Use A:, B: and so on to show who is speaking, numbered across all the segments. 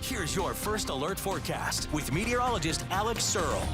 A: Here's your first alert forecast with meteorologist Alex Searle.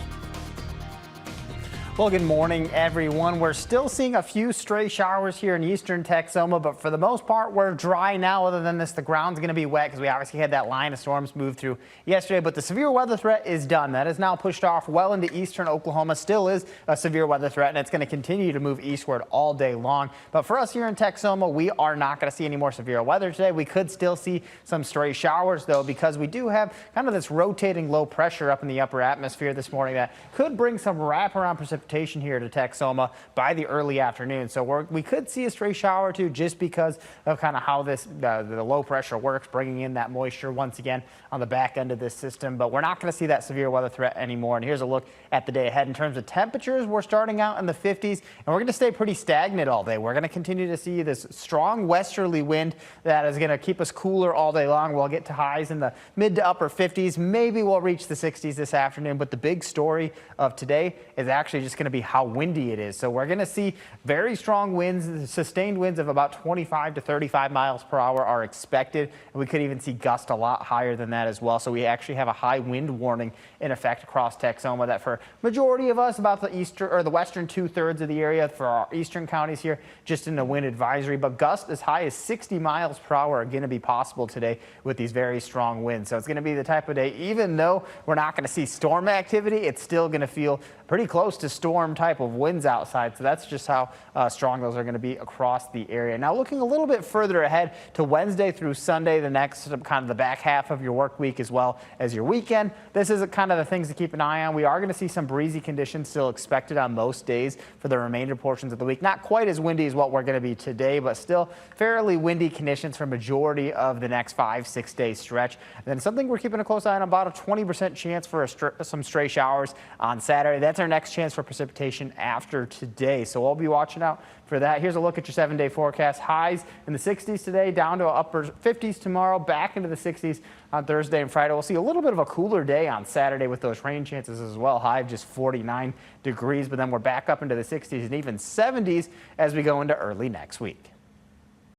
B: Well, good morning, everyone. We're still seeing a few stray showers here in eastern Texoma, but for the most part, we're dry now. Other than this, the ground's going to be wet because we obviously had that line of storms move through yesterday, but the severe weather threat is done. That is now pushed off well into eastern Oklahoma. Still is a severe weather threat, and it's going to continue to move eastward all day long. But for us here in Texoma, we are not going to see any more severe weather today. We could still see some stray showers, though, because we do have kind of this rotating low pressure up in the upper atmosphere this morning that could bring some wraparound precipitation here to Texoma by the early afternoon. So we could see a stray shower or two just because of kind of how this the low pressure works, bringing in that moisture once again on the back end of this system. But we're not going to see that severe weather threat anymore. And here's a look at the day ahead. In terms of temperatures, we're starting out in the 50s, and we're going to stay pretty stagnant all day. We're going to continue to see this strong westerly wind that is going to keep us cooler all day long. We'll get to highs in the mid to upper 50s. Maybe we'll reach the 60s this afternoon. But the big story of today is actually just going to be how windy it is. So we're going to see very strong winds. Sustained winds of about 25 to 35 miles per hour are expected. And we could even see gusts a lot higher than that as well. So we actually have a high wind warning in effect across Texoma that for majority of us, about the eastern or the western 2/3 of the area, for our eastern counties here, just in a wind advisory. But gusts as high as 60 miles per hour are going to be possible today with these very strong winds. So it's going to be the type of day, even though we're not going to see storm activity, it's still going to feel pretty close to storm type of winds outside. So that's just how strong those are going to be across the area. Now looking a little bit further ahead to Wednesday through Sunday, the next kind of the back half of your work week as well as your weekend. This is kind of the things to keep an eye on. We are going to see some breezy conditions still expected on most days for the remainder portions of the week. Not quite as windy as what we're going to be today, but still fairly windy conditions for majority of the next 5-6 day stretch. And then something we're keeping a close eye on, about a 20% chance for some stray showers on Saturday. That's our next chance for precipitation after today. So we'll be watching out for that. Here's a look at your 7-day forecast. Highs in the 60s today, down to upper 50s tomorrow, back into the 60s on Thursday and Friday. We'll see a little bit of a cooler day on Saturday with those rain chances as well. High of just 49 degrees, but then we're back up into the 60s and even 70s as we go into early next week.